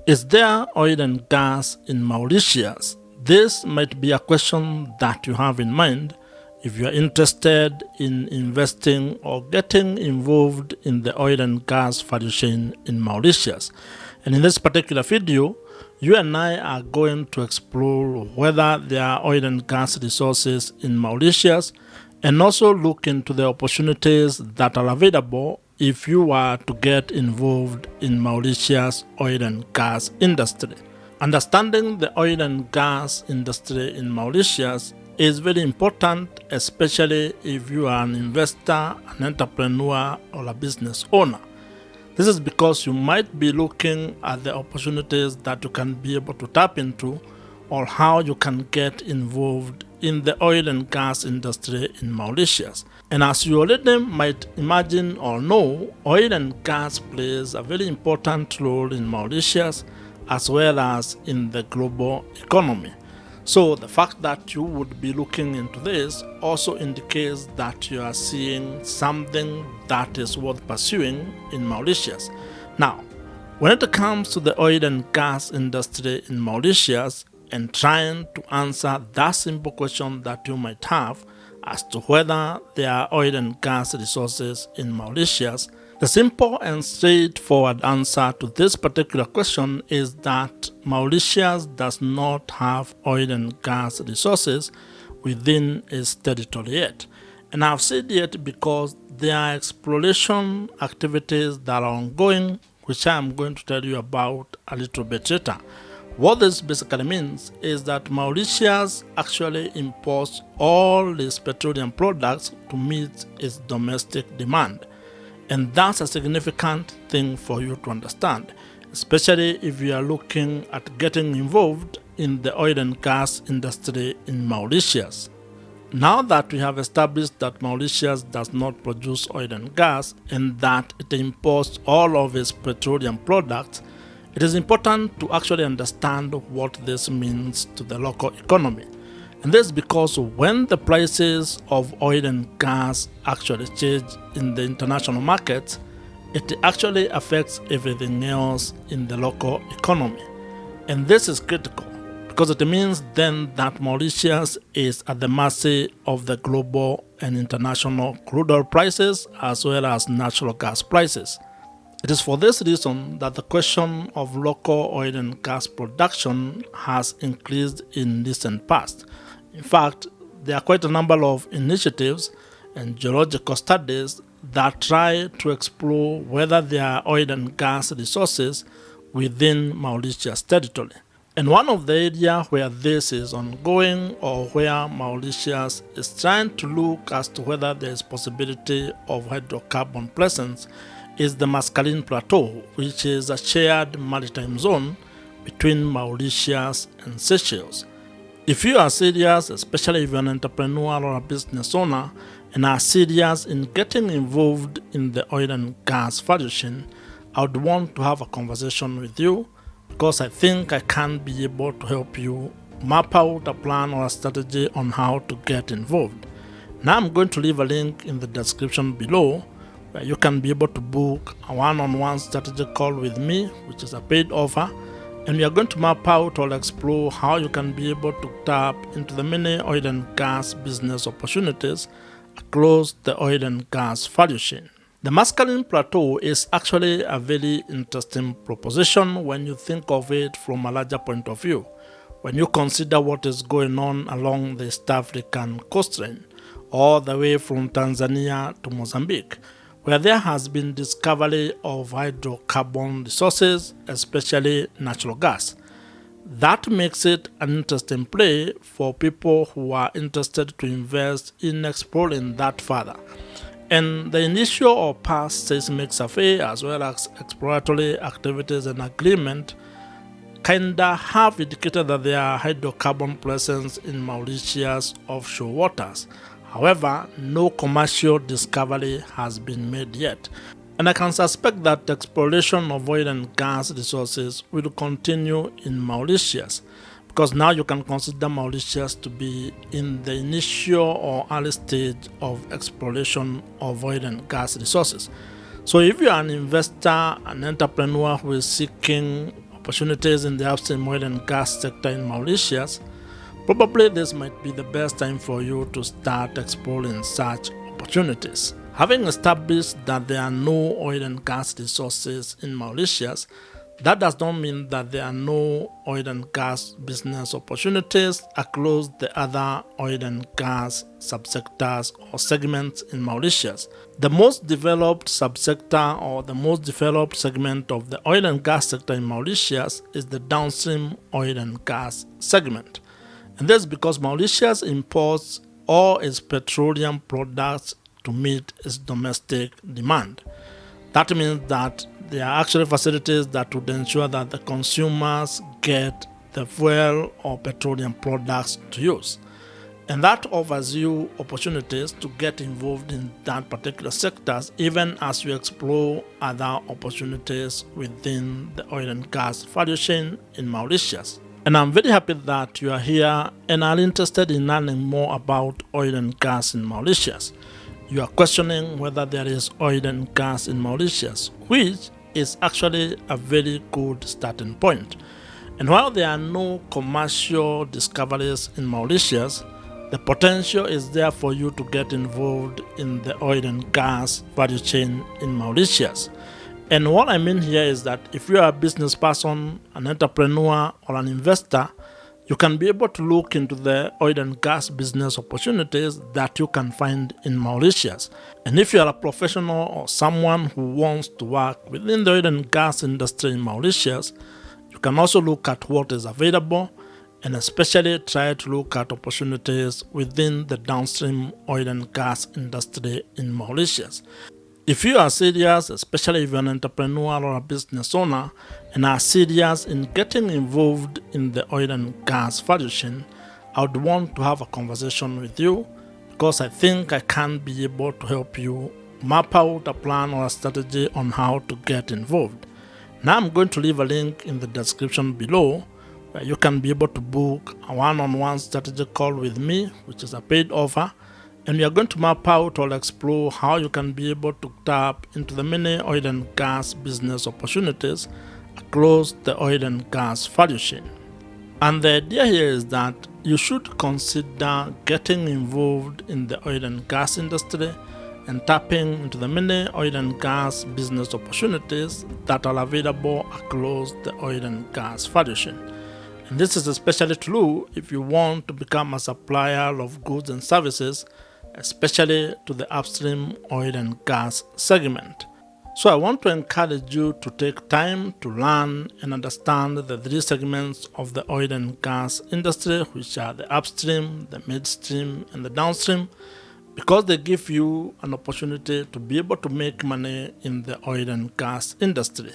Is there oil and gas in Mauritius? This might be a question that you have in mind if you are interested in investing or getting involved in the oil and gas value chain in Mauritius. And in this particular video, you and I are going to explore whether there are oil and gas resources in Mauritius and also look into the opportunities that are available if you are to get involved in Mauritius oil and gas industry. Understanding the oil and gas industry in Mauritius is very important, especially if you are an investor, an entrepreneur, or a business owner. This is because you might be looking at the opportunities that you can be able to tap into or how you can get involved in the oil and gas industry in Mauritius. And as you already might imagine or know, oil and gas plays a very important role in Mauritius as well as in the global economy. So the fact that you would be looking into this also indicates that you are seeing something that is worth pursuing in Mauritius. Now, when it comes to the oil and gas industry in Mauritius and trying to answer that simple question that you might have as to whether there are oil and gas resources in Mauritius, the simple and straightforward answer to this particular question is that Mauritius does not have oil and gas resources within its territory yet. And I've said yet because there are exploration activities that are ongoing, which I'm going to tell you about a little bit later. What this basically means is that Mauritius actually imports all its petroleum products to meet its domestic demand. And that's a significant thing for you to understand, especially if you are looking at getting involved in the oil and gas industry in Mauritius. Now that we have established that Mauritius does not produce oil and gas and that it imports all of its petroleum products, it is important to actually understand what this means to the local economy. And this is because when the prices of oil and gas actually change in the international market, it actually affects everything else in the local economy. And this is critical because it means then that Mauritius is at the mercy of the global and international crude oil prices as well as natural gas prices. It is for this reason that the question of local oil and gas production has increased in recent past. In fact, there are quite a number of initiatives and geological studies that try to explore whether there are oil and gas resources within Mauritius territory. And one of the areas where this is ongoing or where Mauritius is trying to look as to whether there is possibility of hydrocarbon presence is the Mascarene Plateau, which is a shared maritime zone between Mauritius and Seychelles. If you are serious, especially if you're an entrepreneur or a business owner, and are serious in getting involved in the oil and gas value chain, I would want to have a conversation with you because I think I can be able to help you map out a plan or a strategy on how to get involved. Now I'm going to leave a link in the description below where you can be able to book a one-on-one strategy call with me, which is a paid offer. And we are going to map out or explore how you can be able to tap into the many oil and gas business opportunities across the oil and gas value chain. The Mascarene Plateau is actually a very interesting proposition when you think of it from a larger point of view. When you consider what is going on along the East African coastline, all the way from Tanzania to Mozambique, where there has been discovery of hydrocarbon resources, especially natural gas. That makes it an interesting play for people who are interested to invest in exploring that further. And the initial or past seismic survey as well as exploratory activities and agreement kinda have indicated that there are hydrocarbon presence in Mauritius offshore waters. However, no commercial discovery has been made yet. And I can suspect that the exploration of oil and gas resources will continue in Mauritius because now you can consider Mauritius to be in the initial or early stage of exploration of oil and gas resources. So if you are an investor, an entrepreneur who is seeking opportunities in the upstream oil and gas sector in Mauritius, probably this might be the best time for you to start exploring such opportunities. Having established that there are no oil and gas resources in Mauritius, that does not mean that there are no oil and gas business opportunities across the other oil and gas subsectors or segments in Mauritius. The most developed subsector or the most developed segment of the oil and gas sector in Mauritius is the downstream oil and gas segment. And that's because Mauritius imports all its petroleum products to meet its domestic demand. That means that there are actually facilities that would ensure that the consumers get the fuel or petroleum products to use. And that offers you opportunities to get involved in that particular sectors, even as you explore other opportunities within the oil and gas value chain in Mauritius. And I'm very happy that you are here and are interested in learning more about oil and gas in Mauritius. You are questioning whether there is oil and gas in Mauritius, which is actually a very good starting point. And while there are no commercial discoveries in Mauritius, the potential is there for you to get involved in the oil and gas value chain in Mauritius. And what I mean here is that if you are a business person, an entrepreneur, or an investor, you can be able to look into the oil and gas business opportunities that you can find in Mauritius. And if you are a professional or someone who wants to work within the oil and gas industry in Mauritius, you can also look at what is available and especially try to look at opportunities within the downstream oil and gas industry in Mauritius. If you are serious, especially if you're an entrepreneur or a business owner, and are serious in getting involved in the oil and gas value chain, I would want to have a conversation with you because I think I can be able to help you map out a plan or a strategy on how to get involved. Now I'm going to leave a link in the description below where you can be able to book a one-on-one strategy call with me, which is a paid offer. And we are going to map out or explore how you can be able to tap into the many oil and gas business opportunities across the oil and gas value chain. And the idea here is that you should consider getting involved in the oil and gas industry and tapping into the many oil and gas business opportunities that are available across the oil and gas value chain. And this is especially true if you want to become a supplier of goods and services, especially to the upstream oil and gas segment. So I want to encourage you to take time to learn and understand the three segments of the oil and gas industry, which are the upstream, the midstream, and the downstream, because they give you an opportunity to be able to make money in the oil and gas industry.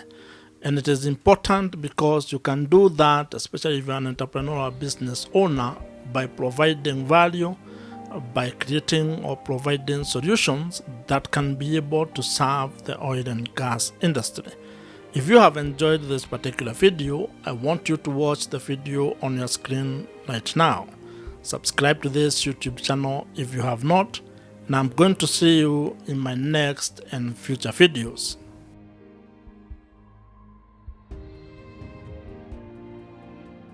And it is important because you can do that, especially if you're an entrepreneur or business owner, by providing value, by creating or providing solutions that can be able to serve the oil and gas industry. If you have enjoyed this particular video, I want you to watch the video on your screen right now. Subscribe to this YouTube channel if you have not, and I'm going to see you in my next and future videos.